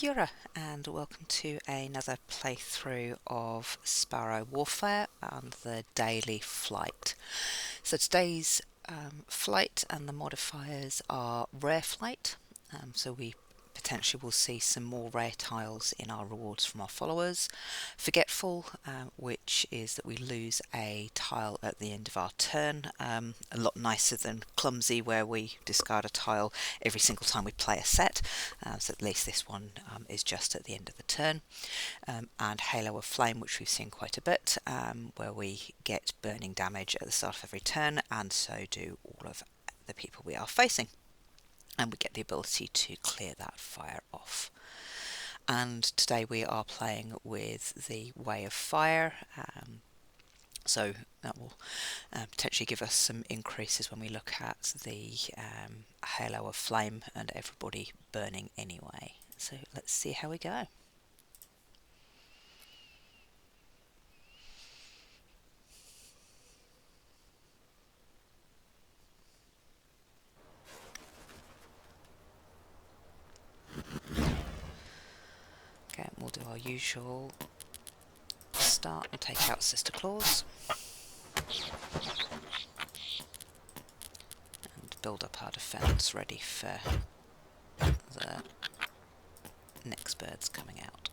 Kia and welcome to another playthrough of Sparrow Warfare and the daily flight. So today's flight and the modifiers are rare flight, so we potentially will see some more rare tiles in our rewards from our followers. Forgetful, which is that we lose a tile at the end of our turn, a lot nicer than clumsy where we discard a tile every single time we play a set, so at least this one is just at the end of the turn. And Halo of Flame, which we've seen quite a bit, where we get burning damage at the start of every turn, and so do all of the people we are facing. And we get the ability to clear that fire off. And today we are playing with the Way of Fire, so that will potentially give us some increases when we look at the Halo of Flame and everybody burning anyway. So let's see how we go. Okay, we'll do our usual start and take out Sister Claws and build up our defense ready for the next birds coming out.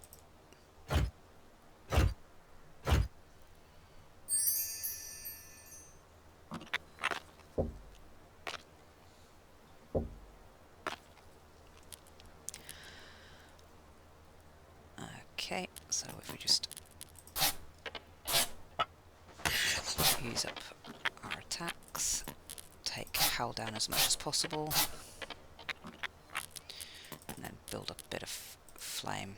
Okay, so if we just use up our attacks, take Howl down as much as possible, and then build up a bit of flame.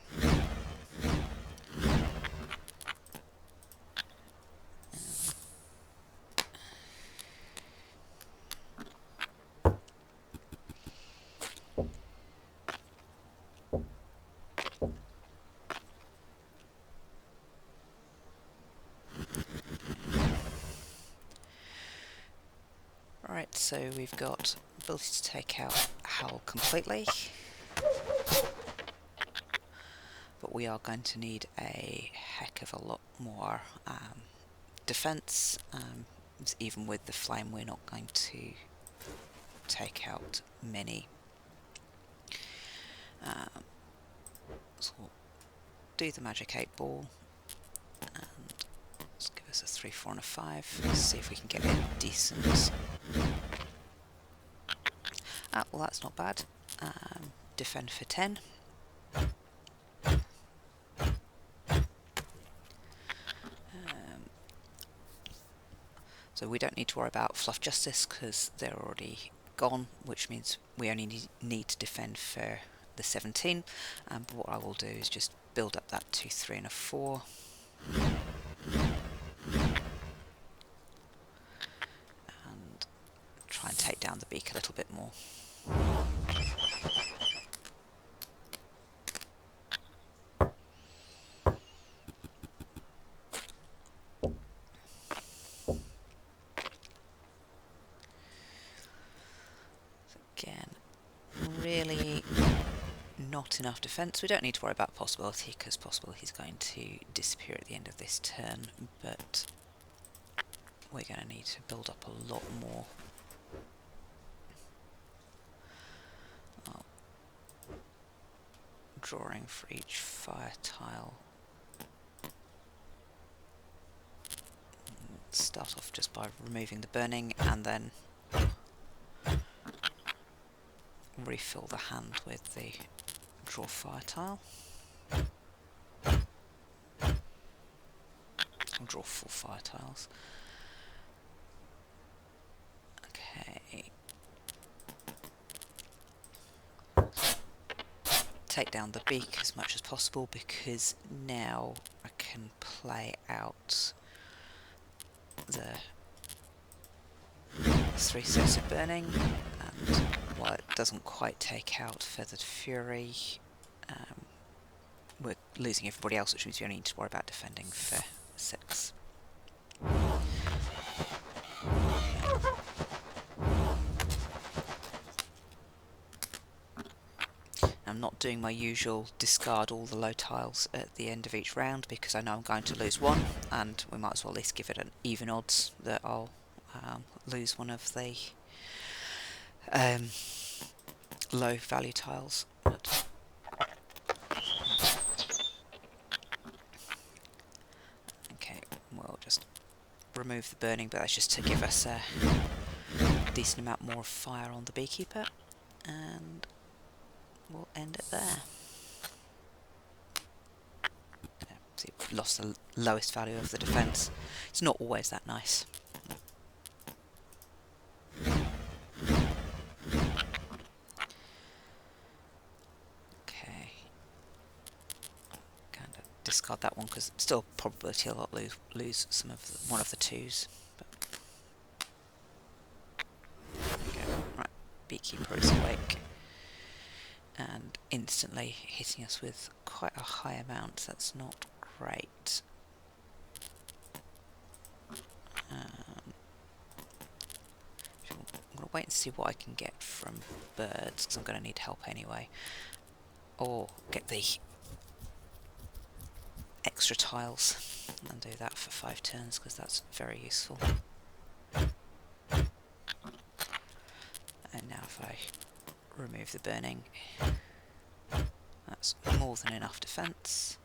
Right, so we've got ability to take out Howl completely, but we are going to need a heck of a lot more defense. Even with the flame, we're not going to take out many. So we'll do the magic 8 ball and let's give us a 3, 4 and a 5. Let's see if we can get a decent. Well, that's not bad. Defend for 10. So we don't need to worry about Fluff Justice because they're already gone, which means we only need to defend for the 17. But what I will do is just build up that 2, 3 and a 4. And try and take down the beak a little bit more. Again, really not enough defense. We don't need to worry about Possibility because Possibility is going to disappear at the end of this turn, but we're going to need to build up a lot more. Drawing for each fire tile. Start off just by removing the burning and then refill the hand with the draw fire tile. I'll draw 4 fire tiles. Okay. Take down the beak as much as possible because now I can play out the 3 sets of burning, and while it doesn't quite take out Feathered Fury, we're losing everybody else, which means we only need to worry about defending for 6. Now I'm not doing my usual discard all the low tiles at the end of each round because I know I'm going to lose one, and we might as well at least give it an even odds that I'll lose one of the low value tiles. Okay, we'll just remove the burning, but that's just to give us a decent amount more fire on the beekeeper, and we'll end it there. See, we've lost the lowest value of the defence. It's not always that nice. Okay, kind of discard that one because still probability I'll lose some of one of the twos. But okay, right, beekeeper is awake and instantly hitting us with quite a high amount. That's not great. I'm going to wait and see what I can get from birds because I'm going to need help anyway. Or get the extra tiles and do that for 5 turns because that's very useful. And now if I remove the burning, that's more than enough defence.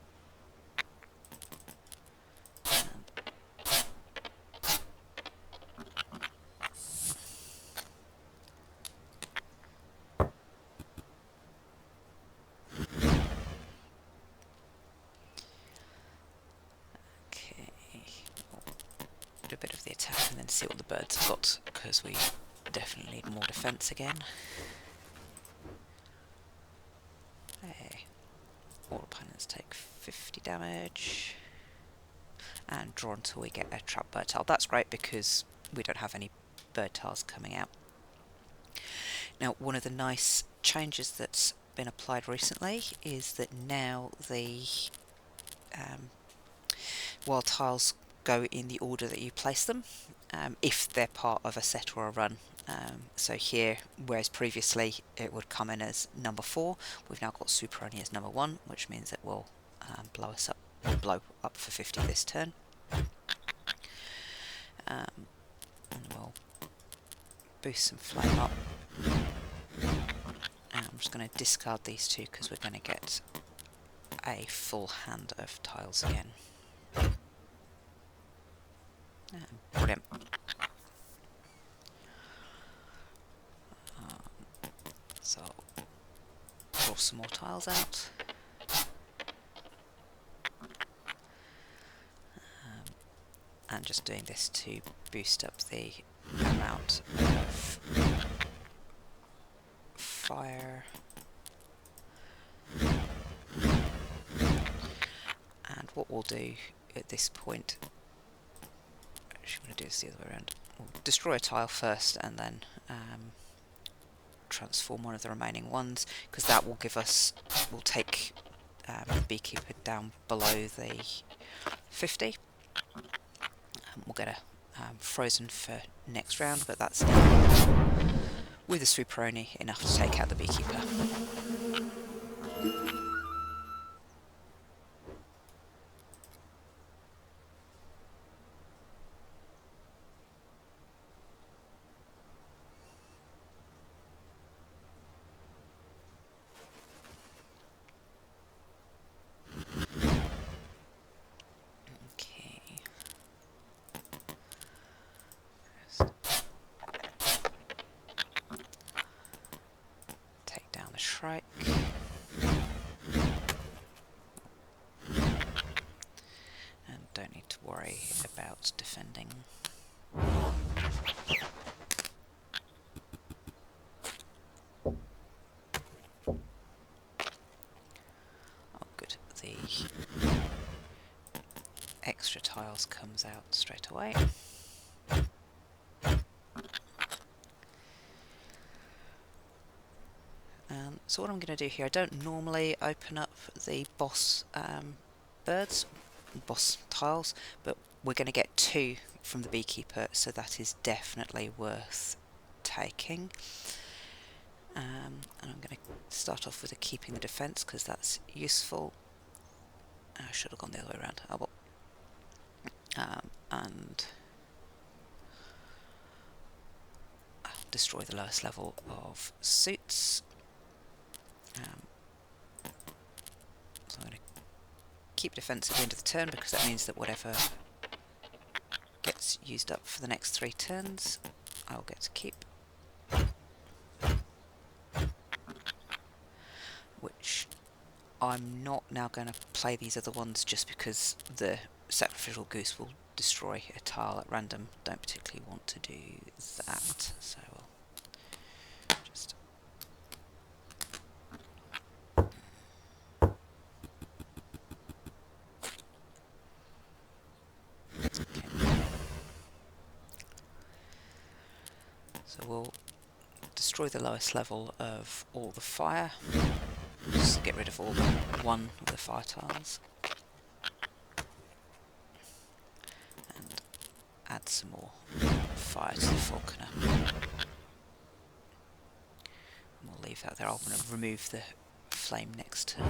Do a bit of the attack and then see what the birds have got because we definitely need more defence again. Hey. All opponents take 50 damage and draw until we get a trap bird tile. That's great because we don't have any bird tiles coming out. Now, one of the nice changes that's been applied recently is that now the wild tiles go in the order that you place them, if they're part of a set or a run. So here, whereas previously it would come in as number 4, we've now got Superoni as number 1, which means it will blow up for 50 this turn. And we'll boost some flame up. And I'm just going to discard these two because we're going to get a full hand of tiles again. Brilliant. So, draw some more tiles out. And just doing this to boost up the amount of fire. And what we'll do at this point, actually I'm going to do this the other way around. We'll destroy a tile first and then transform one of the remaining ones, because that will give us, will take the beekeeper down below the 50. We'll get a frozen for next round, but that's with a Superoni enough to take out the beekeeper. Shrike. And don't need to worry about defending. Oh good, the extra tiles comes out straight away. So what I'm going to do here, I don't normally open up the boss boss tiles, but we're going to get 2 from the beekeeper, so that is definitely worth taking. And I'm going to start off with keeping the defence because that's useful. I should have gone the other way around. Oh well. And destroy the lowest level of suits. So I'm going to keep defence at the end of the turn because that means that whatever gets used up for the next 3 turns, I'll get to keep. Which I'm not now going to play these other ones just because the Sacrificial Goose will destroy a tile at random. Don't particularly want to do that, so I'll just... Okay. So we'll destroy the lowest level of all the fire. Just get rid of all but one of the fire tiles. And add some more fire to the falconer. And we'll leave that there. I'm going to remove the flame next turn.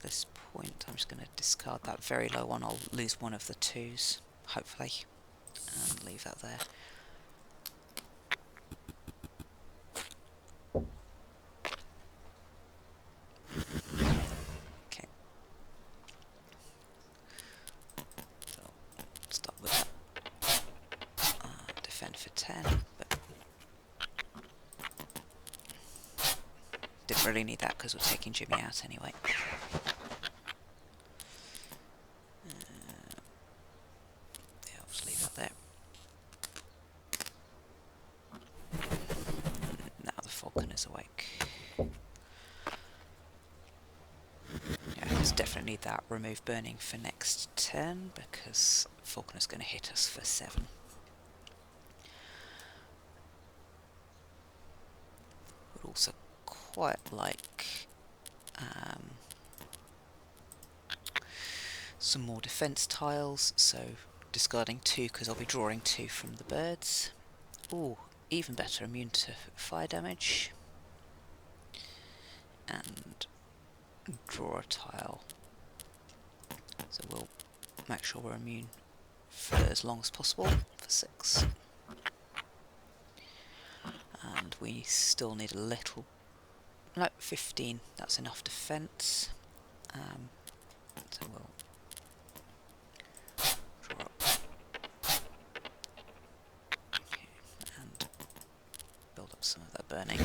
This point I'm just going to discard that very low one. I'll lose one of the 2s, hopefully, and leave that there. Okay. So I'll start with that. Defend for 10, but didn't really need that because we're taking Jimmy out anyway. There. Now the falcon is awake. Yeah, let's definitely need that remove burning for next turn because falconer's going to hit us for 7. Would also quite like some more defence tiles, so discarding 2 because I'll be drawing 2 from the birds. Ooh, even better, immune to fire damage. And draw a tile. So we'll make sure we're immune for as long as possible, for 6. And we still need a little... No, 15, that's enough defence. So we'll draw up. Okay, and build up some of that burning.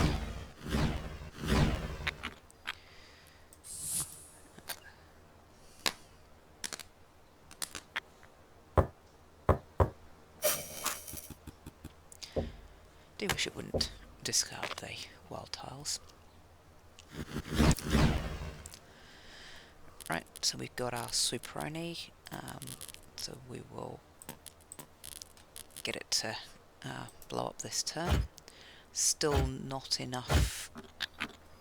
Do wish it wouldn't discard the wild tiles. Right, so we've got our Superoni, so we will get it to blow up this turn. Still not enough,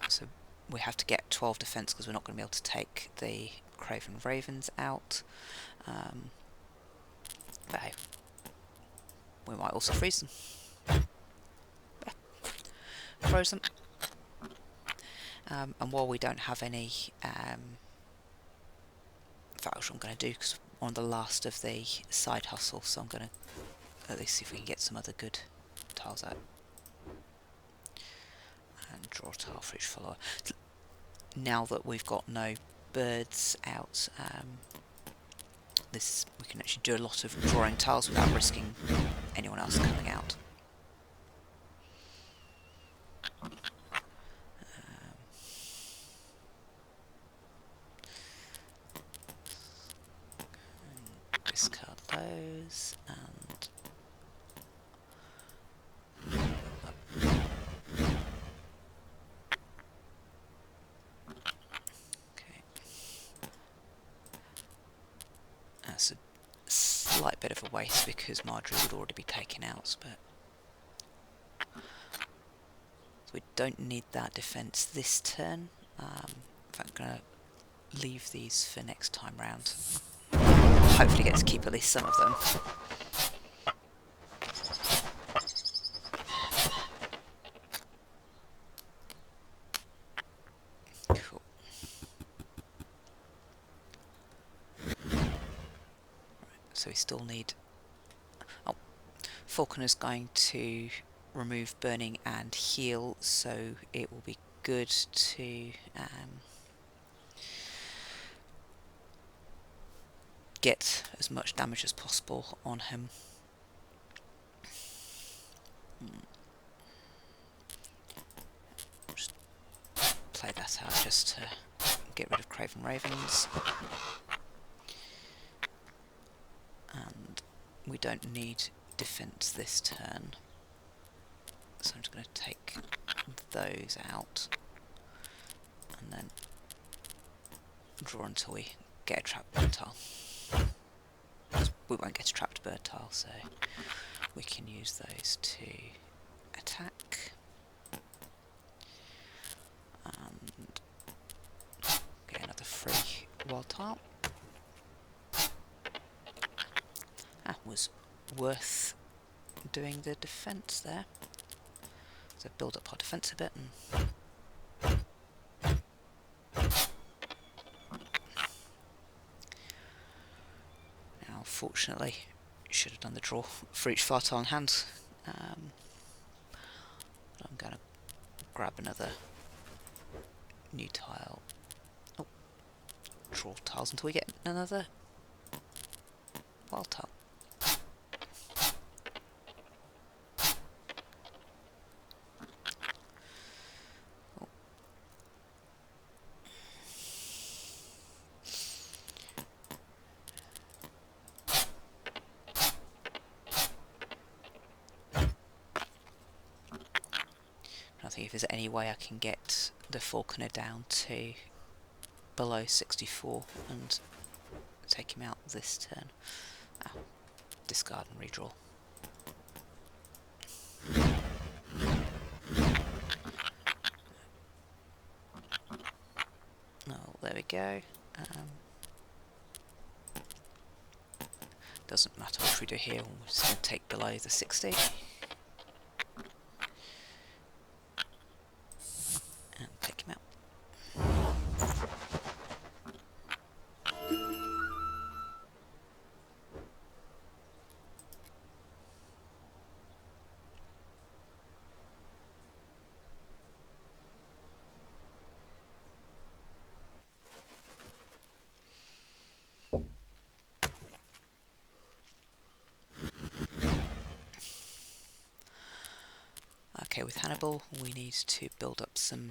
so we have to get 12 defence because we're not going to be able to take the Craven Ravens out. But hey, we might also freeze them. Froze them. And while we don't have any that's what I'm going to do because we're on the last of the side hustle, so I'm going to at least see if we can get some other good tiles out. And draw a tile for each follower. Now that we've got no birds out, this we can actually do a lot of drawing tiles without risking anyone else coming out. Discard those and okay. That's a slight bit of a waste because Marjorie would already be taken out, but so we don't need that defence this turn. In fact, I'm going to leave these for next time round. Hopefully get to keep at least some of them. Cool. So we still need... Oh, Falconer's going to remove burning and heal, so it will be good to get as much damage as possible on him. Just play that out just to get rid of Craven Ravens. And we don't need defense this turn, so I'm just going to take those out and then draw until we get a trapped bird tile. We won't get a trapped bird tile, so we can use those to attack and get another free wild tile. That was worth doing the defence there. So build up our defence a bit. And now, fortunately, should have done the draw for each far tile in hand. I'm going to grab another new tile. Oh, draw tiles until we get another wild tile. I think if there's any way I can get the Falconer down to below 64 and take him out this turn. Discard and redraw. Oh, there we go. Doesn't matter what we do here, we're just going to take below the 60. And take him out. Okay, with Hannibal we need to build up some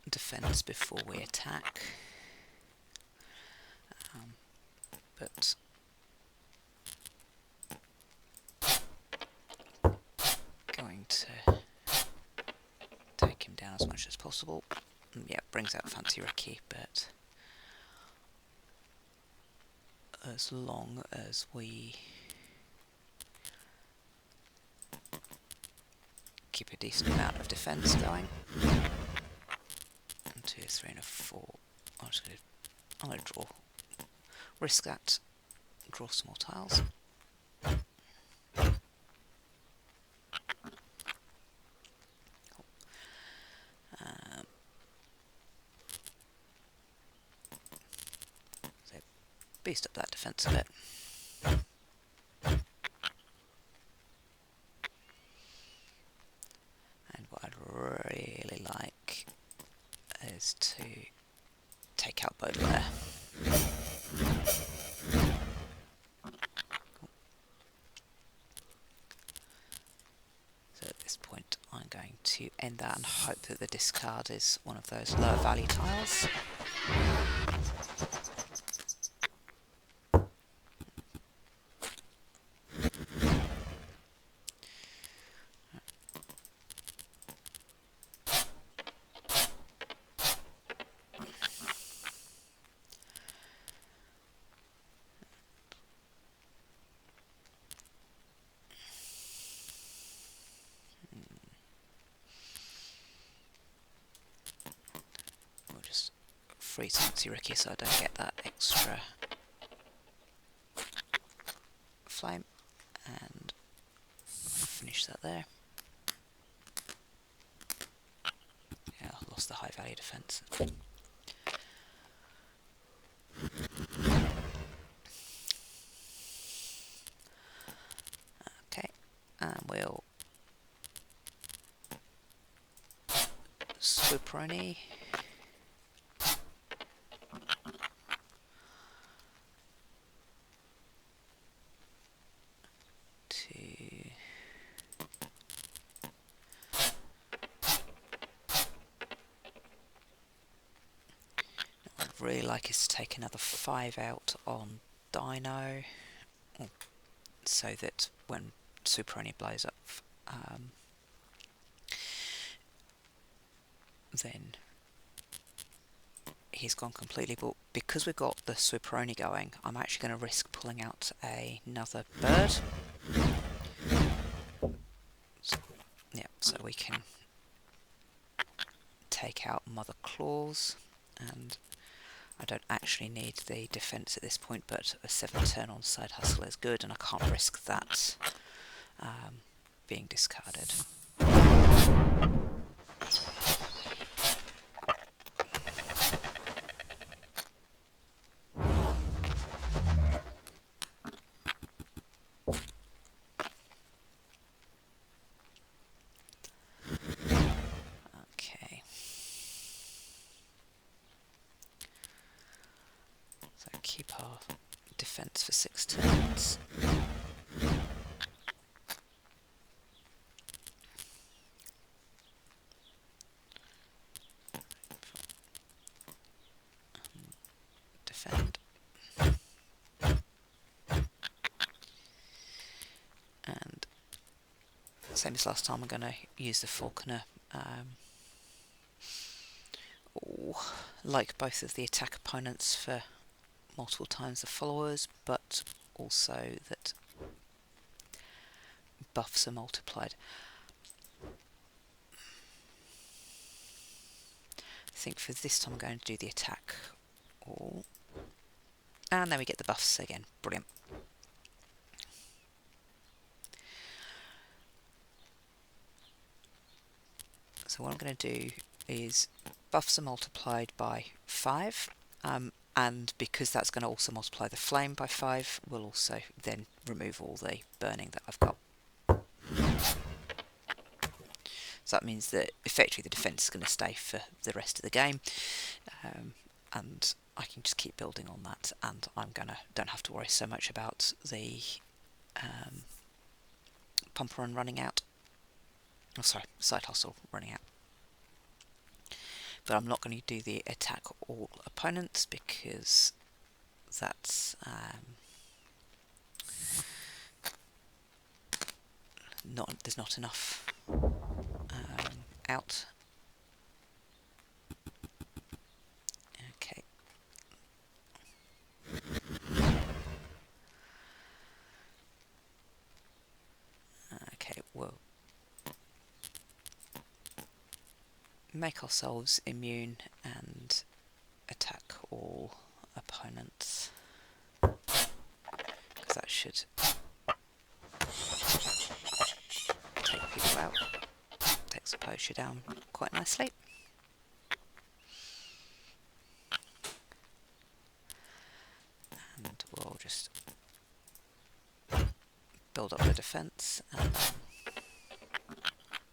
defense before we attack. But going to take him down as much as possible. Yeah, brings out Fancy Ricky, but as long as we keep a decent amount of defense going. 1, 2, 3 and a 4. I'm going to draw. Risk that. Draw some more tiles. So boost up that defense a bit. And what I'd really like is to take out Baudelaire. So at this point I'm going to end that and hope that the discard is one of those lower value tiles. freeze Fancy Ricky so I don't get that extra flame, and finish that there. Yeah, I lost the high value defense. Okay, and we'll Swooperoni. What I'd really like is to take another 5 out on Dino, so that when Swooperoni blows up, then he's gone completely. But because we've got the Swooperoni going, I'm actually going to risk pulling out another bird. So we can take out Mother Claws, and I don't actually need the defense at this point, but a 7 turn on Side Hustle is good, and I can't risk that being discarded. Okay. So keep our defense for 6 turns. Defend. And same as last time, I'm going to use the Falconer. Like both of the attack opponents for multiple times the followers, but also that buffs are multiplied. I think for this time I'm going to do the attack all, and then we get the buffs again. Brilliant. So what I'm going to do is buffs are multiplied by 5, and because that's going to also multiply the flame by 5, we'll also then remove all the burning that I've got. So that means that effectively the defense is going to stay for the rest of the game, and I can just keep building on that, and don't have to worry so much about the pumper run running out. Oh, sorry, Side Hustle running out. But I'm not going to do the attack all opponents because that's there's not enough out. Okay. Okay, we'll make ourselves immune and attack all opponents, because that should take people out. Takes the poacher down quite nicely. And we'll just build up the defense and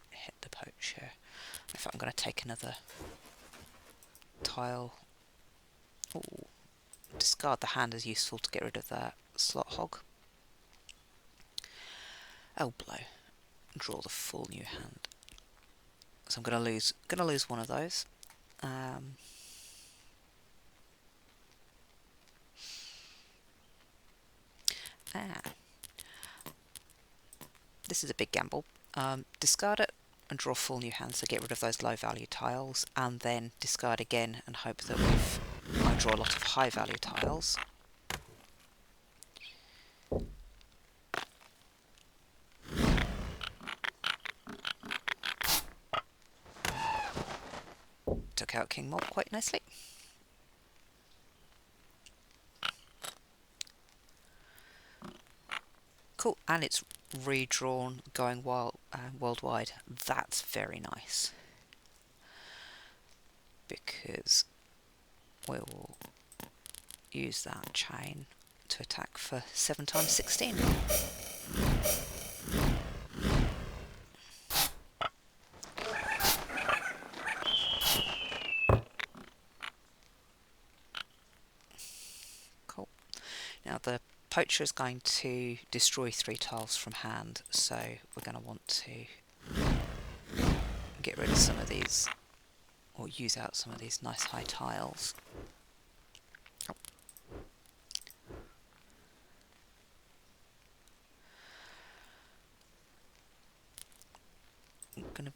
hit the poacher. In fact, I'm going to take another tile. Ooh. Discard the hand is useful to get rid of that slot hog. Elbow. Draw the full new hand. So I'm going to lose one of those. This is a big gamble. Discard it and draw full new hand, so get rid of those low value tiles, and then discard again and hope that I draw a lot of high value tiles. Took out King Mob quite nicely. Cool, and it's redrawn going worldwide. That's very nice, because we will use that chain to attack for 7 times 16. Cool. Now the poacher is going to destroy 3 tiles from hand, so we're going to want to get rid of some of these, or use out some of these nice high tiles. Oh. I'm going to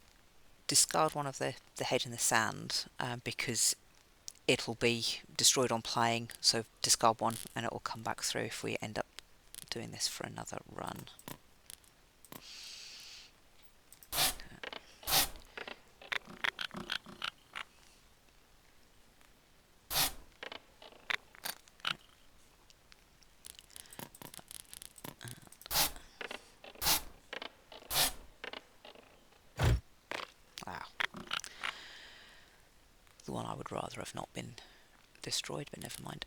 discard one of the head in the sand, because it'll be destroyed on playing, so discard one and it will come back through if we end up doing this for another run. Wow. The one I would rather have not been destroyed, but never mind.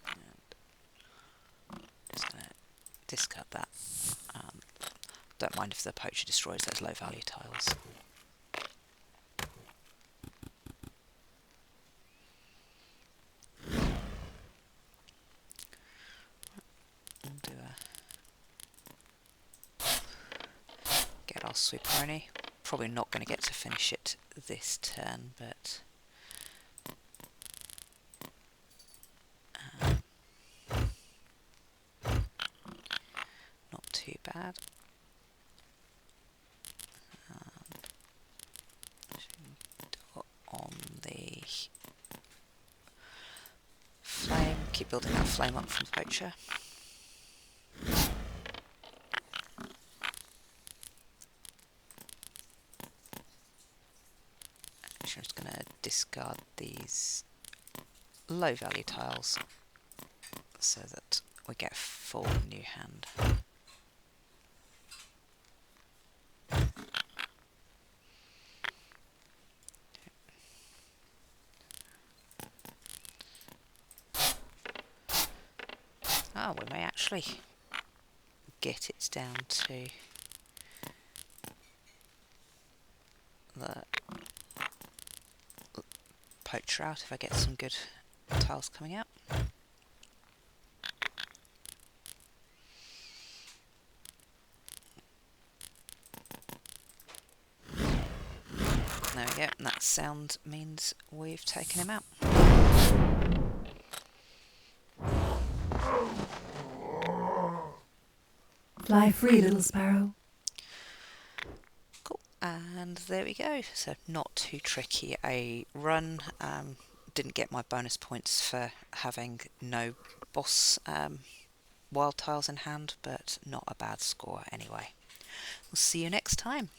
And just going to discard that. Don't mind if the poacher destroys those low value tiles. We'll do get our Sweeperoni. Probably not going to get to finish it this turn, but not too bad. On the flame, keep building that flame up from the poacher. I'm just going to discard these low value tiles so that we get full new hand. Oh, we may actually get it down to the poacher out if I get some good tiles coming out. There we go, and that sound means we've taken him out. Fly free, little sparrow. Cool, and there we go. So not too tricky a run. Didn't get my bonus points for having no boss wild tiles in hand, but not a bad score anyway. We'll see you next time.